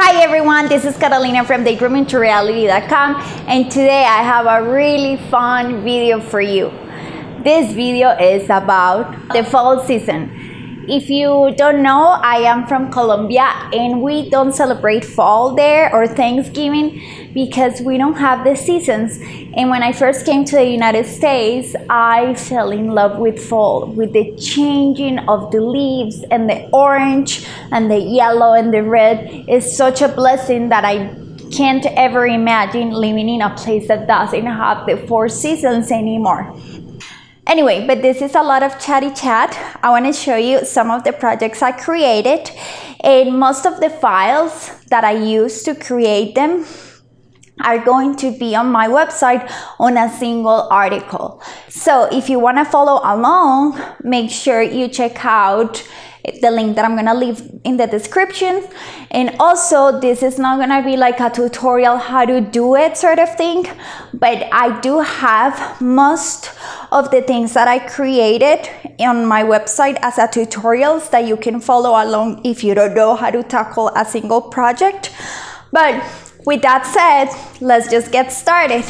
Hi everyone, this is Catalina from DaydreamingToReality.com, and today I have a really fun video for you. This video is about the fall season. If you don't know, I am from Colombia and we don't celebrate fall there or Thanksgiving because we don't have the seasons. And when I first came to the United States, I fell in love with fall, with the changing of the leaves and the orange and the yellow and the red. It's such a blessing that I can't ever imagine living in a place that doesn't have the 4 seasons anymore. Anyway, but this is a lot of chatty chat. I want to show you some of the projects I created, and most of the files that I used to create them are going to be on my website on a single article. So if you want to follow along, make sure you check out the link that I'm gonna leave in the description. And also, this is not gonna be like a tutorial how to do it sort of thing, but I do have most of the things that I created on my website as a tutorials that you can follow along if you don't know how to tackle a single project. But with that said, let's just get started.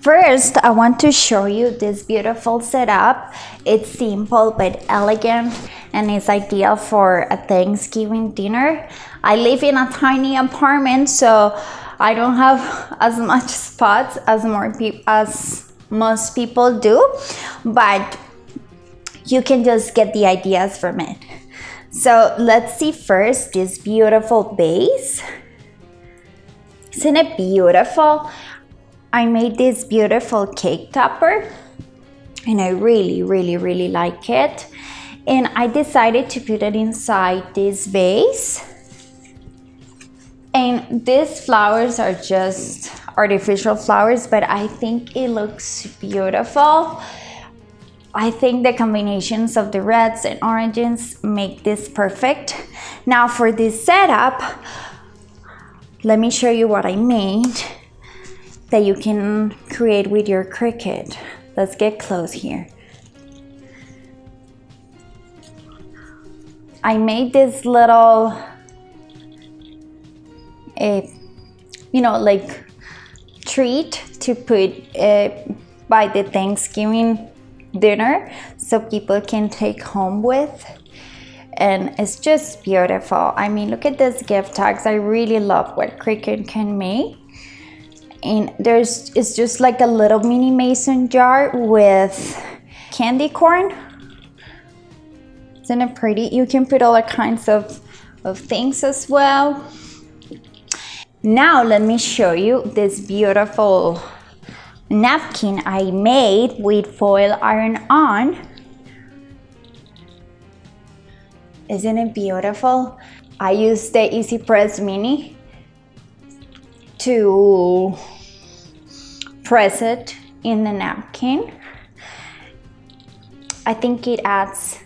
First, I want to show you this beautiful setup. It's simple but elegant and it's ideal for a Thanksgiving dinner. I live in a tiny apartment, so I don't have as much spots as most people do, but you can just get the ideas from it. So let's see first this beautiful base. Isn't it beautiful? I made this beautiful cake topper and I really like it, and I decided to put it inside this vase. And these flowers are just artificial flowers, but I think it looks beautiful. I think the combinations of the reds and oranges make this perfect. Now for this setup, let me show you what I made that you can create with your Cricut. Let's get close here. I made this little, like treat to put by the Thanksgiving dinner so people can take home with. And it's just beautiful. I mean, look at these gift tags. I really love what Cricut can make. And it's just like a little mini mason jar with candy corn. Isn't it pretty? You can put all kinds of things as well. Now let me show you this beautiful napkin I made with foil iron on. Isn't it beautiful? I used the Easy Press Mini to press it in the napkin. I think it adds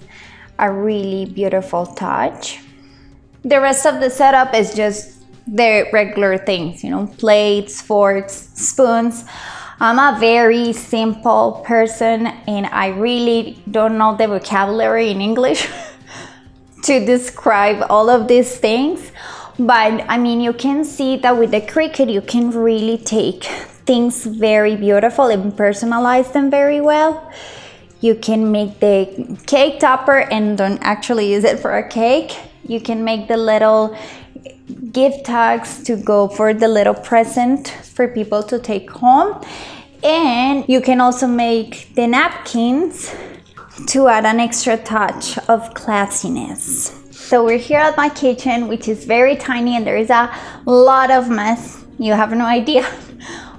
a really beautiful touch. The rest of the setup is just the regular things, plates, forks, spoons. I'm a very simple person and I really don't know the vocabulary in English to describe all of these things. But I mean, you can see that with the Cricut, you can really take things very beautiful and personalize them very well. You can make the cake topper and don't actually use it for a cake. You can make the little gift tags to go for the little present for people to take home. And you can also make the napkins to add an extra touch of classiness. So we're here at my kitchen, which is very tiny and there is a lot of mess. You have no idea.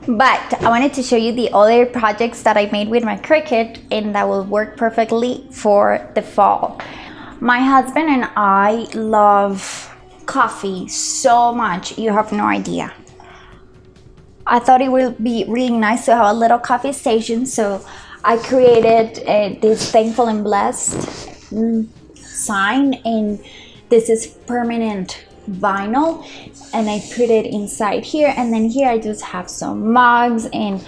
But I wanted to show you the other projects that I made with my Cricut and that will work perfectly for the fall. My husband and I love coffee so much, you have no idea. I thought it would be really nice to have a little coffee station, so I created this Thankful and Blessed sign, and this is permanent vinyl, and I put it inside here, and then here I just have some mugs and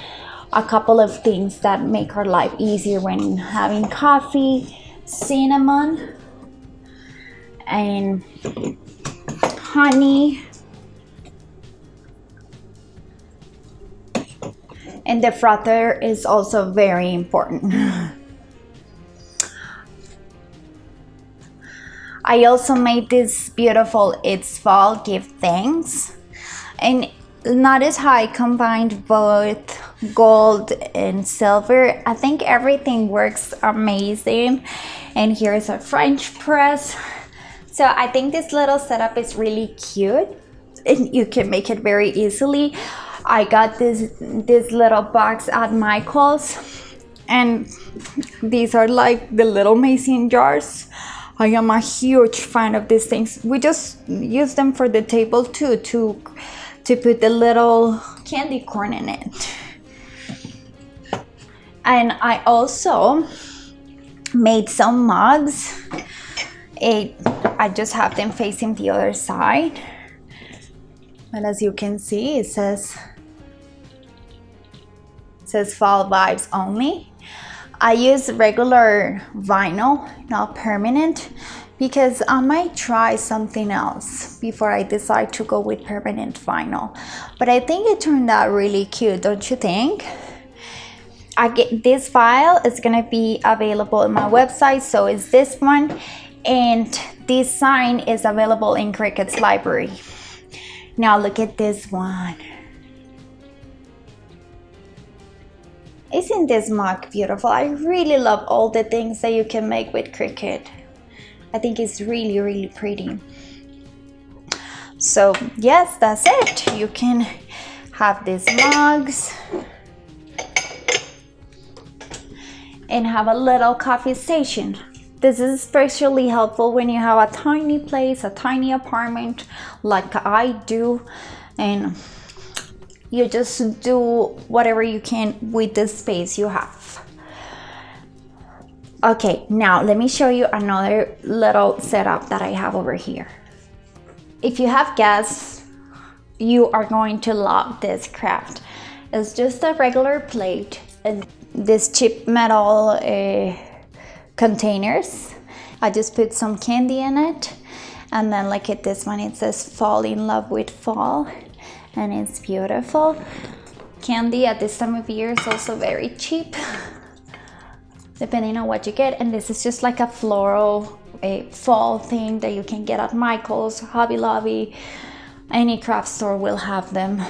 a couple of things that make our life easier when having coffee, cinnamon, and honey. And the frother is also very important. I also made this beautiful It's Fall Give Thanks. And notice how I combined both gold and silver. I think everything works amazing. And here's a French press. So I think this little setup is really cute and you can make it very easily. I got this little box at Michael's, and these are like the little mason jars. I am a huge fan of these things. We just use them for the table too, to put the little candy corn in it. And I also made some mugs. I just have them facing the other side. But as you can see, it says fall vibes only. I use regular vinyl, not permanent, because I might try something else before I decide to go with permanent vinyl. But I think it turned out really cute, don't you think? This file is gonna be available on my website, so is this one, and this sign is available in Cricut's library. Now look at this one. Isn't this mug beautiful? I really love all the things that you can make with Cricut. I think it's really, really pretty. So yes, that's it. You can have these mugs and have a little coffee station. This is especially helpful when you have a tiny place, a tiny apartment like I do, and you just do whatever you can with the space you have. Okay, now let me show you another little setup that I have over here. If you have guests, you are going to love this craft. It's just a regular plate and this cheap metal containers. I just put some candy in it, and then look at this one. It says fall in love with fall, and it's beautiful. Candy at this time of year is also very cheap, depending on what you get. And this is just like a floral fall thing that you can get at Michael's, Hobby Lobby, any craft store will have them.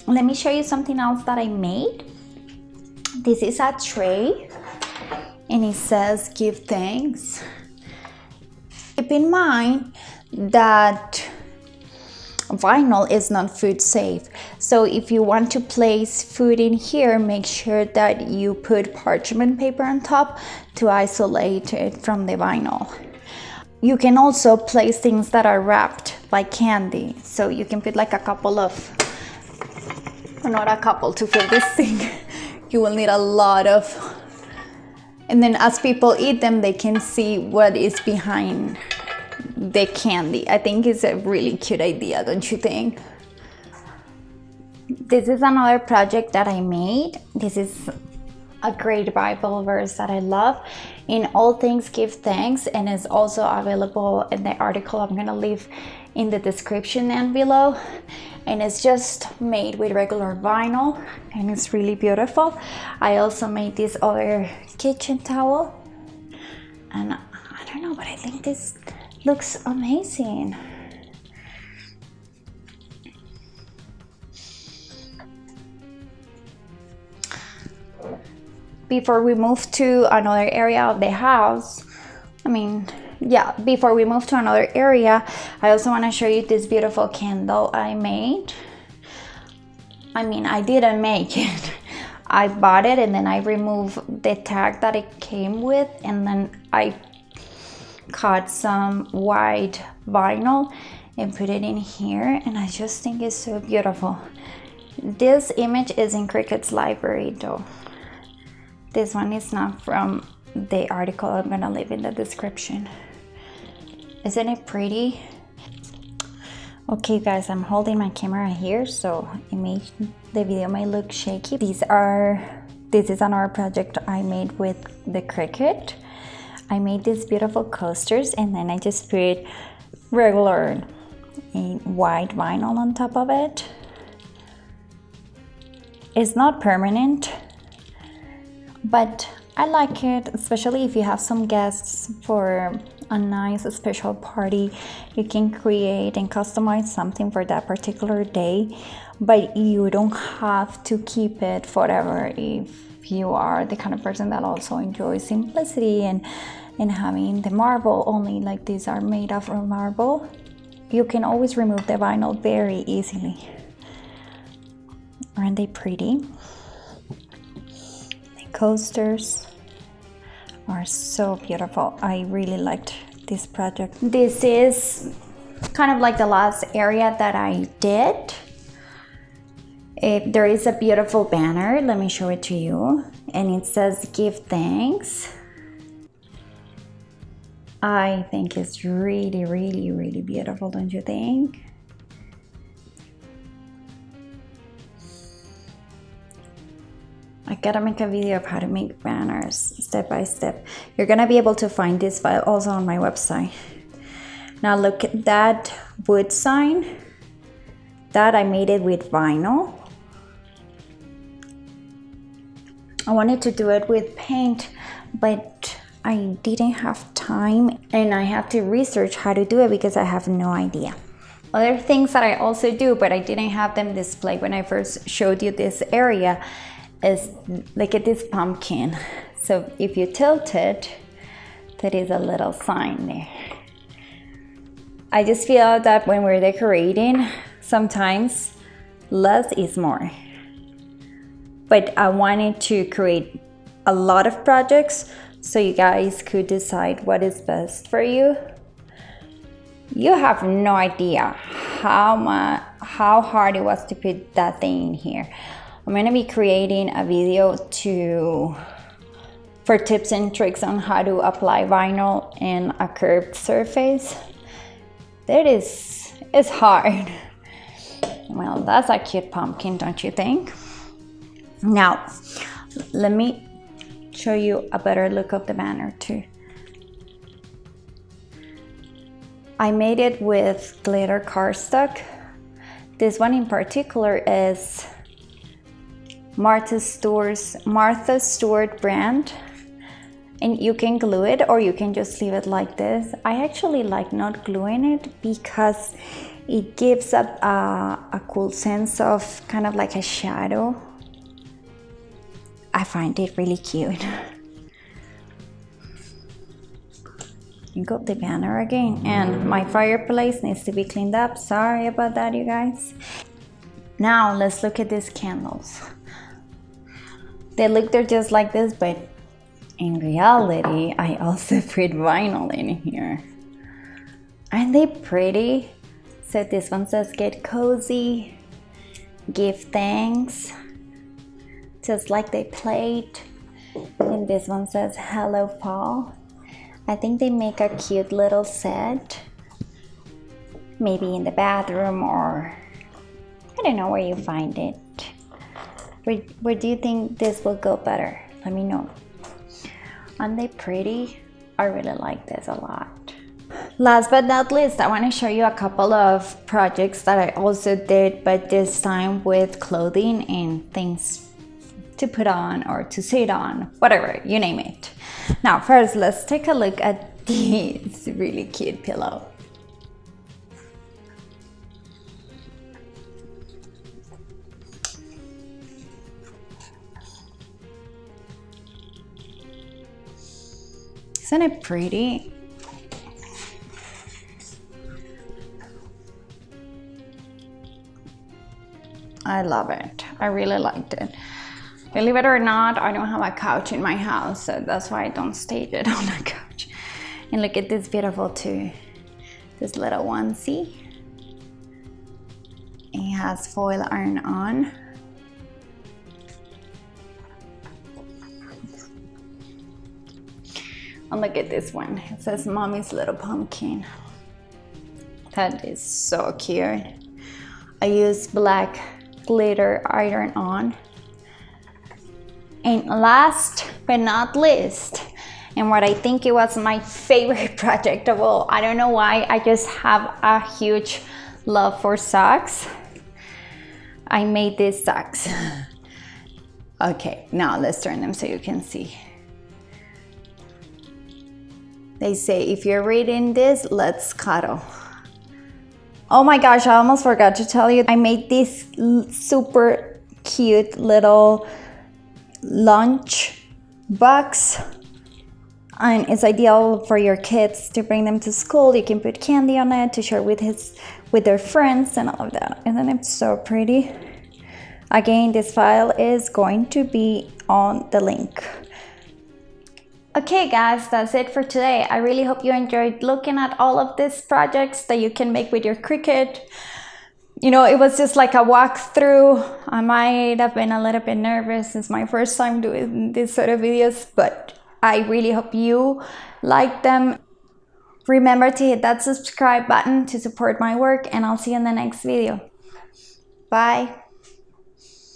Let me show you something else that I made. This is a tray, and it says give thanks. Keep in mind that vinyl is not food safe, so if you want to place food in here, make sure that you put parchment paper on top to isolate it from the vinyl. You can also place things that are wrapped like candy, so you can put like a couple of, or not a couple, to fill this thing. You will need a lot of, and then as people eat them, they can see what is behind the candy. I think it's a really cute idea, don't you think? This is another project that I made. This is a great Bible verse that I love. In all things give thanks, and is also available in the article I'm gonna leave in the description and below. And it's just made with regular vinyl, and it's really beautiful. I also made this other kitchen towel, and I don't know, but I think this looks amazing. Before we move to another area of the house, before we move to another area, I also want to show you this beautiful candle I made. I didn't make it. I bought it and then I removed the tag that it came with, and then I cut some white vinyl and put it in here, and I just think it's so beautiful. This image is in Cricut's library though. This one is not from the article I'm gonna leave in the description. Isn't it pretty? Okay guys, I'm holding my camera here, so the video may look shaky. This is another project I made with the Cricut. I made these beautiful coasters, and then I just put regular a white vinyl on top of it. It's not permanent, but I like it, especially if you have some guests for a nice special party. You can create and customize something for that particular day, but you don't have to keep it forever if you are the kind of person that also enjoys simplicity and having the marble only, like these are made of marble. You can always remove the vinyl very easily. Aren't they pretty? Coasters are so beautiful. I really liked this project. This is kind of like the last area that I did. There is a beautiful banner. Let me show it to you. And it says give thanks. I think it's really, really, really beautiful, don't you think? I gotta make a video of how to make banners step by step. You're gonna be able to find this file also on my website. Now look at that wood sign. That I made it with vinyl. I wanted to do it with paint, but I didn't have time and I had to research how to do it because I have no idea. Other things that I also do, but I didn't have them displayed when I first showed you this area, is look at this pumpkin. So if you tilt it, there is a little sign there. I just feel that when we're decorating, sometimes less is more. But I wanted to create a lot of projects so you guys could decide what is best for you. You have no idea how hard it was to put that thing in here. I'm gonna be creating a video for tips and tricks on how to apply vinyl in a curved surface. It's hard. Well, that's a cute pumpkin, don't you think? Now, let me show you a better look of the banner too. I made it with glitter cardstock. This one in particular is Martha Stewart brand, and you can glue it or you can just leave it like this. I actually like not gluing it because it gives up a cool sense of kind of like a shadow. I find it really cute. You got the banner again, and my fireplace needs to be cleaned up. Sorry about that, you guys. Now let's look at these candles. They're just like this, but in reality, I also put vinyl in here. Aren't they pretty? So this one says get cozy, give thanks, just like they played. And this one says hello fall. I think they make a cute little set, maybe in the bathroom, or I don't know where you find it. Where do you think this will go better? Let me know. Aren't they pretty? I really like this a lot. Last but not least, I want to show you a couple of projects that I also did, but this time with clothing and things to put on or to sit on, whatever, you name it. Now first, let's take a look at this really cute pillow. Isn't it pretty? I love it. I really liked it. Believe it or not, I don't have a couch in my house, so that's why I don't stage it on a couch. And look at this beautiful too. This little onesie. It has foil iron on. And look at this one. It says Mommy's Little Pumpkin. That is so cute. I used black glitter iron on. And last but not least, and what I think it was my favorite project of all, I don't know why, I just have a huge love for socks. I made these socks. Okay, now let's turn them so you can see. They say, if you're reading this, let's cuddle. Oh my gosh, I almost forgot to tell you. I made this super cute little lunch box. And it's ideal for your kids to bring them to school. You can put candy on it to share with their friends and all of that. Isn't it so pretty? Again, this file is going to be on the link. Okay guys, that's it for today. I really hope you enjoyed looking at all of these projects that you can make with your Cricut. You know, it was just like a walkthrough. I might have been a little bit nervous. It's my first time doing this sort of videos, but I really hope you like them. Remember to hit that subscribe button to support my work, and I'll see you in the next video. Bye.